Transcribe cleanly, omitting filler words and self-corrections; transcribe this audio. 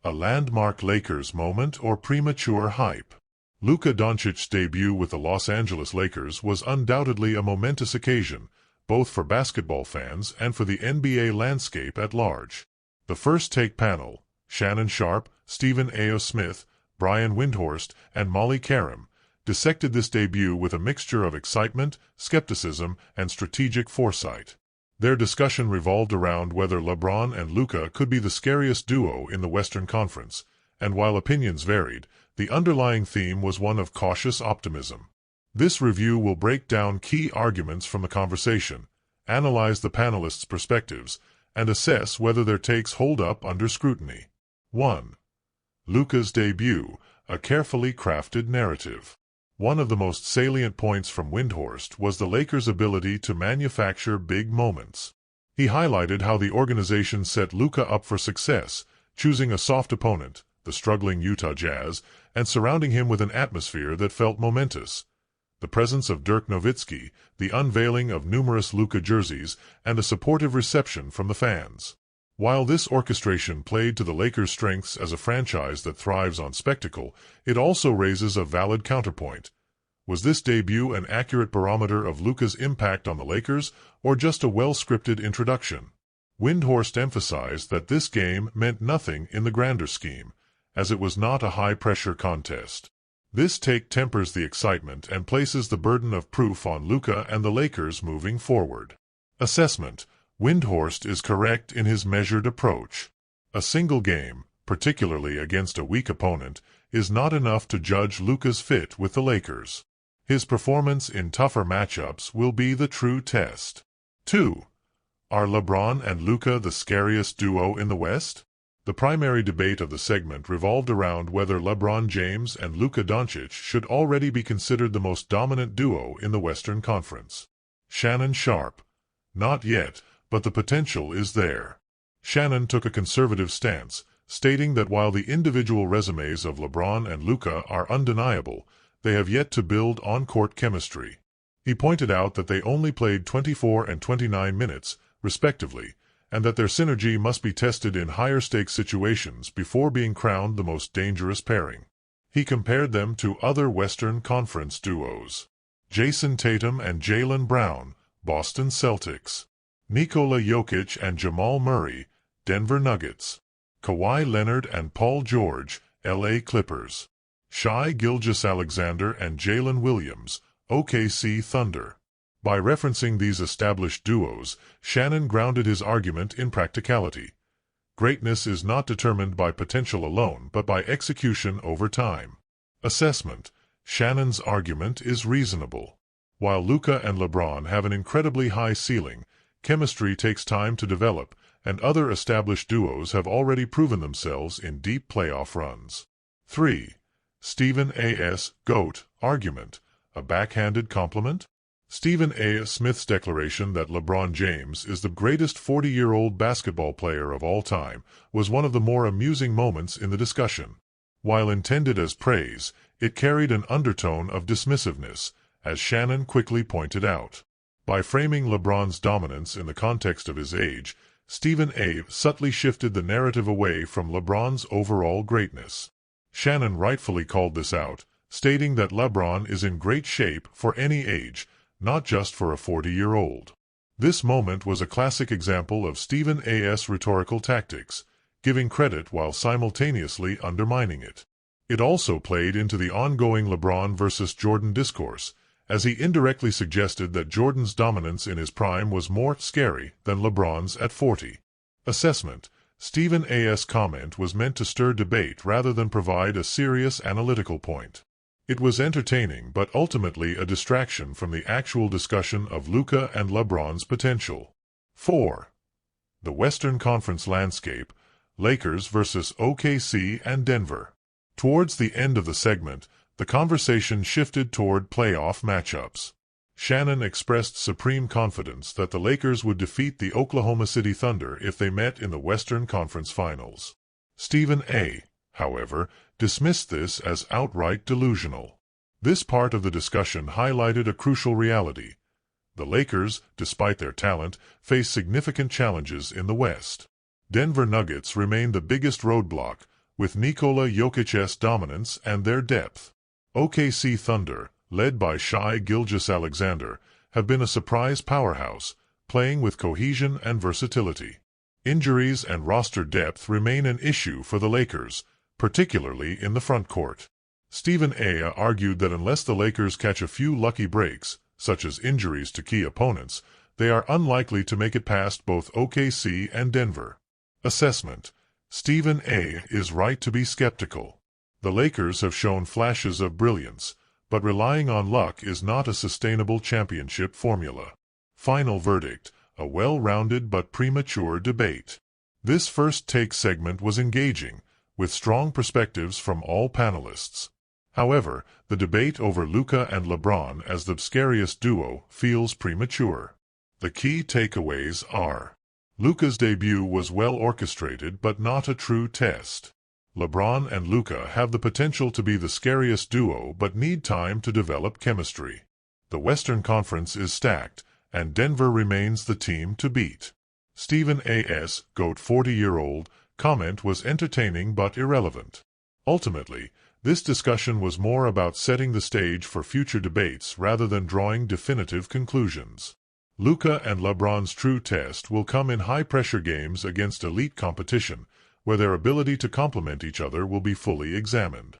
A landmark Lakers moment or premature hype? Luka Doncic's debut with the Los Angeles Lakers was undoubtedly a momentous occasion, both for basketball fans and for the NBA landscape at large. The First Take panel, Shannon Sharpe, Stephen A. Smith, Brian Windhorst, and Molly Karam, dissected this debut with a mixture of excitement, skepticism, and strategic foresight. Their discussion revolved around whether LeBron and Luka could be the scariest duo in the Western Conference, and while opinions varied, the underlying theme was one of cautious optimism. This review will break down key arguments from the conversation, analyze the panelists' perspectives, and assess whether their takes hold up under scrutiny. 1. Luka's debut, a carefully crafted narrative. One of the most salient points from Windhorst was the Lakers' ability to manufacture big moments. He highlighted how the organization set Luka up for success, choosing a soft opponent, the struggling Utah Jazz, and surrounding him with an atmosphere that felt momentous. The presence of Dirk Nowitzki, the unveiling of numerous Luka jerseys, and a supportive reception from the fans. While this orchestration played to the Lakers' strengths as a franchise that thrives on spectacle, it also raises a valid counterpoint. Was this debut an accurate barometer of Luka's impact on the Lakers, or just a well-scripted introduction? Windhorst emphasized that this game meant nothing in the grander scheme, as it was not a high-pressure contest. This take tempers the excitement and places the burden of proof on Luka and the Lakers moving forward. Assessment: Windhorst is correct in his measured approach. A single game, particularly against a weak opponent, is not enough to judge Luka's fit with the Lakers. His performance in tougher matchups will be the true test. 2. Are LeBron and Luka the scariest duo in the West? The primary debate of the segment revolved around whether LeBron James and Luka Doncic should already be considered the most dominant duo in the Western Conference. Shannon Sharpe: not yet, but the potential is there. Shannon took a conservative stance, stating that while the individual resumes of LeBron and Luka are undeniable, they have yet to build on-court chemistry. He pointed out that they only played 24 and 29 minutes, respectively, and that their synergy must be tested in higher-stakes situations before being crowned the most dangerous pairing. He compared them to other Western Conference duos. Jason Tatum and Jaylen Brown, Boston Celtics. Nikola Jokic and Jamal Murray, Denver Nuggets. Kawhi Leonard and Paul George, LA Clippers. Shai Gilgeous-Alexander and Jalen Williams, OKC Thunder. By referencing these established duos, Shannon grounded his argument in practicality. Greatness is not determined by potential alone, but by execution over time. Assessment: Shannon's argument is reasonable. While Luka and LeBron have an incredibly high ceiling, chemistry takes time to develop, and other established duos have already proven themselves in deep playoff runs. 3. Stephen A.'s GOAT argument, a backhanded compliment? Stephen A. Smith's declaration that LeBron James is the greatest 40-year-old basketball player of all time was one of the more amusing moments in the discussion. While intended as praise, it carried an undertone of dismissiveness, as Shannon quickly pointed out. By framing LeBron's dominance in the context of his age, Stephen A. subtly shifted the narrative away from LeBron's overall greatness. Shannon rightfully called this out, stating that LeBron is in great shape for any age, not just for a 40-year-old. This moment was a classic example of Stephen A.'s rhetorical tactics, giving credit while simultaneously undermining it. It also played into the ongoing LeBron versus Jordan discourse, as he indirectly suggested that Jordan's dominance in his prime was more scary than LeBron's at 40. Assessment: Stephen A.'s comment was meant to stir debate rather than provide a serious analytical point. It was entertaining but ultimately a distraction from the actual discussion of Luka and LeBron's potential. 4. The Western Conference landscape, Lakers versus OKC and Denver. Towards the end of the segment, the conversation shifted toward playoff matchups. Shannon expressed supreme confidence that the Lakers would defeat the Oklahoma City Thunder if they met in the Western Conference Finals. Stephen A., however, dismissed this as outright delusional. This part of the discussion highlighted a crucial reality. The Lakers, despite their talent, face significant challenges in the West. Denver Nuggets remain the biggest roadblock, with Nikola Jokic's dominance and their depth. OKC Thunder, led by Shai Gilgeous-Alexander, have been a surprise powerhouse, playing with cohesion and versatility. Injuries and roster depth remain an issue for the Lakers, particularly in the front court. Stephen A. argued that unless the Lakers catch a few lucky breaks, such as injuries to key opponents, they are unlikely to make it past both OKC and Denver. Assessment: Stephen A. is right to be skeptical. The Lakers have shown flashes of brilliance, but relying on luck is not a sustainable championship formula. Final verdict: a well-rounded but premature debate. This first take segment was engaging, with strong perspectives from all panelists. However, the debate over Luka and LeBron as the scariest duo feels premature. The key takeaways are: Luka's debut was well orchestrated but not a true test. LeBron and Luka have the potential to be the scariest duo but need time to develop chemistry. The Western Conference is stacked, and Denver remains the team to beat. Stephen A.'s GOAT 40-year-old comment was entertaining but irrelevant. Ultimately, this discussion was more about setting the stage for future debates rather than drawing definitive conclusions. Luka and LeBron's true test will come in high-pressure games against elite competition, where their ability to complement each other will be fully examined.